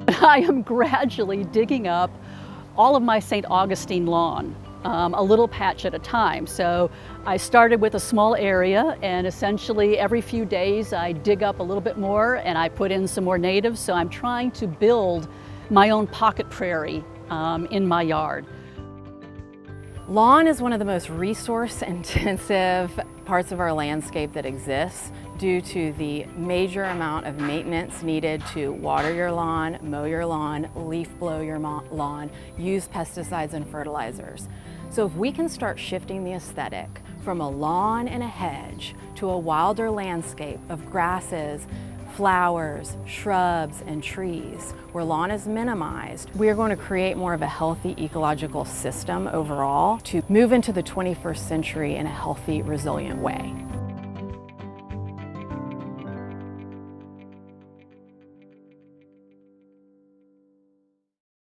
I am gradually digging up all of my St. Augustine lawn, a little patch at a time. So I started with a small area, and essentially every few days I dig up a little bit more and I put in some more natives. So I'm trying to build my own pocket prairie in my yard. Lawn is one of the most resource-intensive parts of our landscape that exists due to the major amount of maintenance needed to water your lawn, mow your lawn, leaf blow your lawn, use pesticides and fertilizers. So if we can start shifting the aesthetic from a lawn and a hedge to a wilder landscape of grasses, flowers, shrubs, and trees, where lawn is minimized, we are going to create more of a healthy ecological system overall to move into the 21st century in a healthy, resilient way.